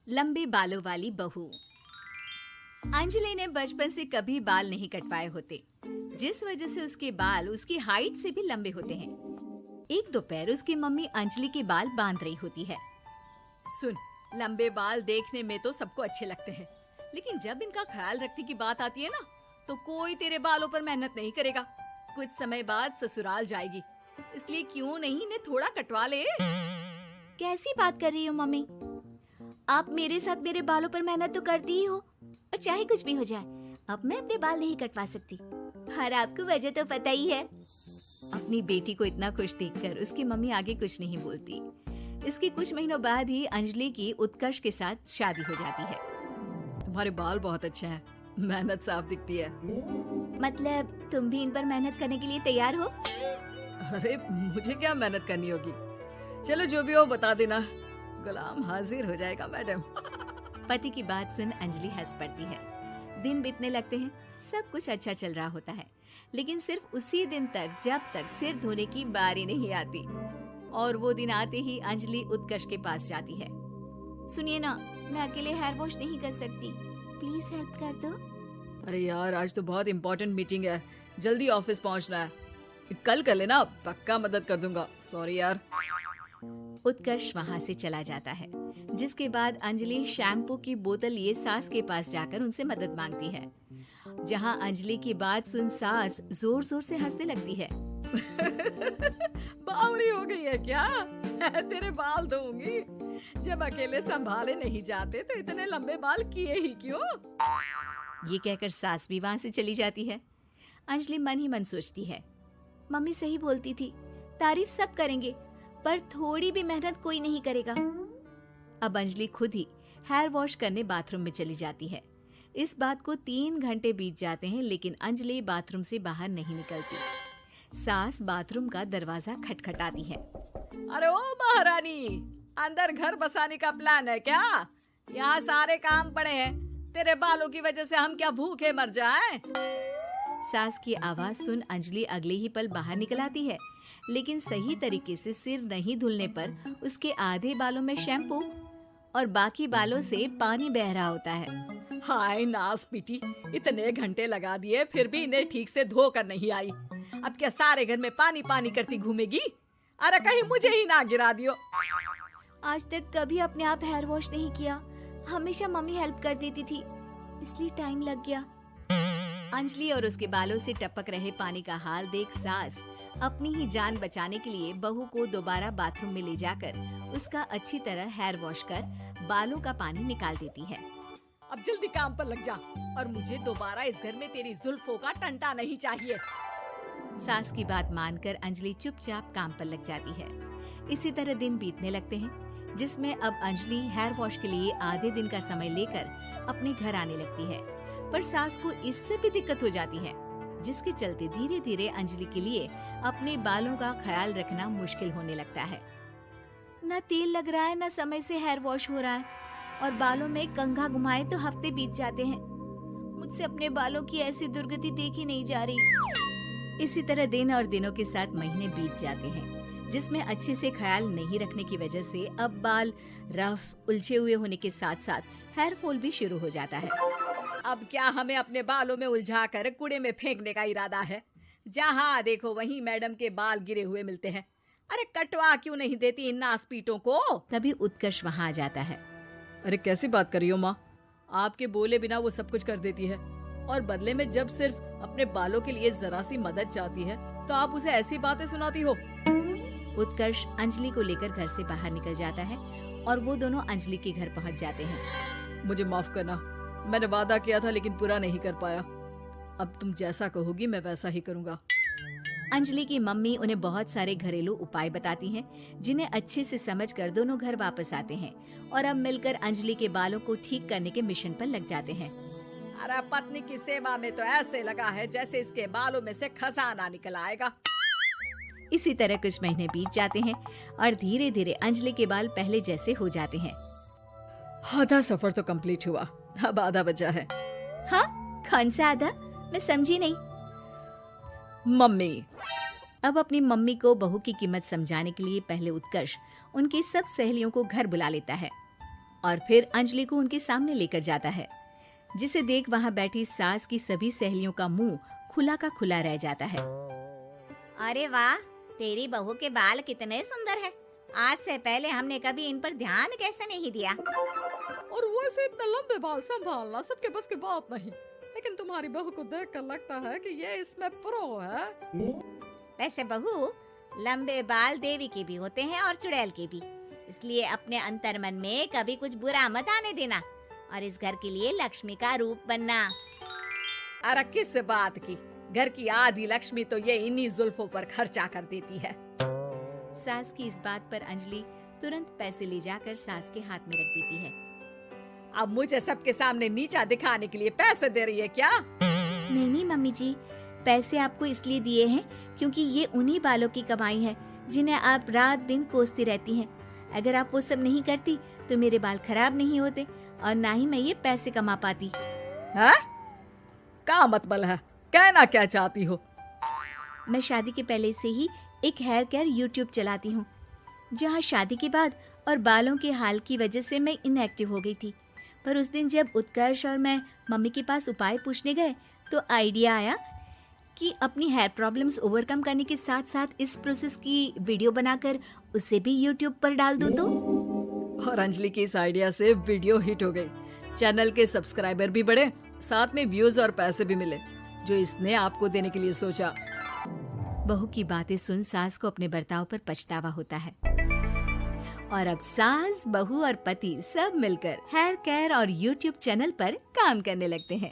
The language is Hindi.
लंबे बालों वाली बहू। अंजलि ने बचपन से कभी बाल नहीं कटवाए होते, जिस वजह से उसके बाल उसकी हाइट से भी लंबे होते हैं। एक दोपहर उसकी मम्मी अंजलि के बाल बांध रही होती है। सुन, लंबे बाल देखने में तो सबको अच्छे लगते हैं, लेकिन जब इनका ख्याल रखने की बात आती है ना, तो कोई तेरे बालों पर मेहनत नहीं करेगा। कुछ समय बाद ससुराल जाएगी, इसलिए क्यों नहीं इन्हें थोड़ा कटवा ले। कैसी बात कर रही हो मम्मी? आप मेरे साथ मेरे बालों पर मेहनत तो करती ही हो, और चाहे कुछ भी हो जाए, अब मैं अपने बाल नहीं कटवा सकती। और आपको वजह तो पता ही है। अपनी बेटी को इतना खुश देखकर उसकी मम्मी आगे कुछ नहीं बोलती। इसके कुछ महीनों बाद ही अंजलि की उत्कर्ष के साथ शादी हो जाती है। तुम्हारे बाल बहुत अच्छे हैं, मेहनत साफ दिखती है। मतलब तुम भी इन पर मेहनत करने के लिए तैयार हो? अरे मुझे क्या मेहनत करनी होगी, चलो जो भी हो बता देना, गुलाम हाजिर हो जाएगा मैडम। पति की बात सुन अंजलि हंस पड़ती है। दिन बीतने लगते हैं, सब कुछ अच्छा चल रहा होता है, लेकिन सिर्फ उसी दिन तक जब तक सिर धोने की बारी नहीं आती। और वो दिन आते ही अंजलि उत्कर्ष के पास जाती है। सुनिए ना, मैं अकेले हेयर वॉश नहीं कर सकती, प्लीज हेल्प कर दो। अरे यार, आज तो बहुत इम्पोर्टेंट मीटिंग है, जल्दी ऑफिस पहुंचना है, कल कर लेना, पक्का मदद कर दूंगा। सॉरी यार। उत्कर्ष वहाँ से चला जाता है, जिसके बाद अंजलि शैम्पू की बोतल लिए सास के पास जाकर उनसे मदद मांगती है। जहाँ अंजलि की बात सुन सास जोर जोर से हंसने लगती है। बावली हो गई है क्या? तेरे बाल धोऊंगी, जब अकेले संभाले नहीं जाते तो इतने लंबे बाल किए ही क्यों? ये कहकर सास भी वहाँ से चली जाती है। अंजलि मन ही मन सोचती है, मम्मी सही बोलती थी, तारीफ सब करेंगे, पर थोड़ी भी मेहनत कोई नहीं करेगा। अब अंजलि खुद ही हेयर वॉश करने बाथरूम में चली जाती है। इस बात को 3 घंटे बीत जाते हैं, लेकिन अंजलि बाथरूम से बाहर नहीं निकलती। सास बाथरूम का दरवाजा खटखटाती है। अरे ओ महारानी, अंदर घर बसाने का प्लान है क्या? यहाँ सारे काम पड़े हैं, तेरे बालों की वजह से हम क्या भूखे मर जाएं? सास की आवाज सुन अंजलि अगले ही पल बाहर निकल आती है, लेकिन सही तरीके से सिर नहीं धुलने पर उसके आधे बालों में शैम्पू और बाकी बालों से पानी बह रहा होता है। हाय नास पीटी, इतने घंटे लगा दिए फिर भी इन्हें ठीक से धो कर नहीं आई। अब क्या सारे घर में पानी पानी करती घूमेगी? अरे कहीं मुझे ही ना गिरा दियो। आज तक कभी अपने आप हेयर वॉश नहीं किया, हमेशा मम्मी हेल्प कर देती थी, इसलिए टाइम लग गया। अंजलि और उसके बालों से टपक रहे पानी का हाल देख सास अपनी ही जान बचाने के लिए बहू को दोबारा बाथरूम में ले जाकर उसका अच्छी तरह हेयर वॉश कर बालों का पानी निकाल देती है। अब जल्दी काम पर लग जा, और मुझे दोबारा इस घर में तेरी जुल्फों का टंटा नहीं चाहिए। सास की बात मानकर अंजलि चुपचाप काम पर लग जाती है। इसी तरह दिन बीतने लगते हैं, जिसमें अब अंजलि हेयर वॉश के लिए आधे दिन का समय लेकर अपने घर आने लगती है, पर सास को इससे भी दिक्कत हो जाती है, जिसके चलते धीरे धीरे अंजलि के लिए अपने बालों का ख्याल रखना मुश्किल होने लगता है। न तेल लग रहा है, न समय से हेयर वॉश हो रहा है, और बालों में कंघा घुमाए तो हफ्ते बीत जाते हैं। मुझसे अपने बालों की ऐसी दुर्गति देखी नहीं जा रही। इसी तरह दिन और दिनों के साथ महीने बीत जाते हैं, जिसमें अच्छे से ख्याल नहीं रखने की वजह से अब बाल रफ उलझे हुए होने के साथ साथ हेयर फॉल भी शुरू हो जाता है। अब क्या हमें अपने बालों में उलझाकर कूड़े में फेंकने का इरादा है? जहाँ देखो वहीं मैडम के बाल गिरे हुए मिलते हैं। अरे कटवा क्यों नहीं देती इन नासपीटों को? तभी उत्कर्ष वहाँ आ जाता है। अरे कैसी बात कर रही हो माँ, आपके बोले बिना वो सब कुछ कर देती है, और बदले में जब सिर्फ अपने बालों के लिए जरा सी मदद चाहती है तो आप उसे ऐसी बातें सुनाती हो। उत्कर्ष अंजलि को लेकर घर से बाहर निकल जाता है, और वो दोनों अंजलि के घर पहुँच जाते हैं। मुझे माफ करना, मैंने वादा किया था लेकिन पूरा नहीं कर पाया। अब तुम जैसा कहोगी मैं वैसा ही करूँगा। अंजलि की मम्मी उन्हें बहुत सारे घरेलू उपाय बताती हैं, जिन्हें अच्छे से समझकर दोनों घर वापस आते हैं, और अब मिलकर अंजलि के बालों को ठीक करने के मिशन पर लग जाते हैं। अरे पत्नी की सेवा में तो ऐसे लगा है जैसे इसके बालों में से खजाना निकल आएगा। इसी तरह कुछ महीने बीत जाते हैं, और धीरे धीरे अंजलि के बाल पहले जैसे हो जाते हैं। आधा सफर तो कंप्लीट हुआ, अब आधा बचा है। हाँ, कौन सा आधा? मैं समझी नहीं। मम्मी। अब अपनी मम्मी को बहू की कीमत समझाने के लिए पहले उत्कर्ष उनकी सब सहेलियों को घर बुला लेता है। और फिर अंजलि को उनके सामने लेकर जाता है, जिसे देख वहाँ बैठी सास की सभी सहेलियों का मुंह खुला का खुला रह जाता है। अरे वाह, तेरी बहू के बाल कितने सुंदर हैं। आज से पहले हमने कभी इन पर ध्यान कैसे नहीं दिया। और वैसे इतने लंबे बाल संभालना सबके बस की बात नहीं, लेकिन तुम्हारी बहू को देखकर लगता है कि ये इसमें प्रो है। वैसे बहू, लंबे बाल देवी के भी होते हैं और चुड़ैल के भी, इसलिए अपने अंतर्मन में कभी कुछ बुरा मत आने देना और इस घर के लिए लक्ष्मी का रूप बनना। अरे किस बात की, घर की आधी लक्ष्मी तो ये इन्हीं जुल्फों पर खर्चा कर देती है। सास की इस बात पर अंजलि तुरंत पैसे ले जाकर सास के हाथ में रख देती है। अब मुझे सबके सामने नीचा दिखाने के लिए पैसे दे रही है क्या? नहीं मम्मी जी, पैसे आपको इसलिए दिए हैं क्योंकि ये उन्हीं बालों की कमाई है जिन्हें आप रात दिन कोसती रहती हैं। अगर आप वो सब नहीं करती तो मेरे बाल खराब नहीं होते और ना ही मैं ये पैसे कमा पाती। है? क्या मतलब है? कहना क्या चाहती हो? मैं शादी के पहले से ही एक हेयर केयर यूट्यूब चलाती हूँ, जहाँ शादी के बाद और बालों के हाल की वजह से मैं इनएक्टिव हो गई थी। पर उस दिन जब उत्कर्ष और मैं मम्मी के पास उपाय पूछने गए तो आइडिया आया कि अपनी हेयर प्रॉब्लम्स ओवरकम करने के साथ साथ इस प्रोसेस की वीडियो बनाकर उसे भी यूट्यूब पर डाल दूँ तो। और अंजलि की इस आइडिया से वीडियो हिट हो गई, चैनल के सब्सक्राइबर भी बढ़े, साथ में व्यूज और पैसे भी मिले, जो इसने आपको देने के लिए सोचा। बहू की बातें सुन सास को अपने बर्ताव पर पछतावा होता है और अब सास, बहू और पति सब मिलकर हेयर केयर और यूट्यूब चैनल पर काम करने लगते हैं।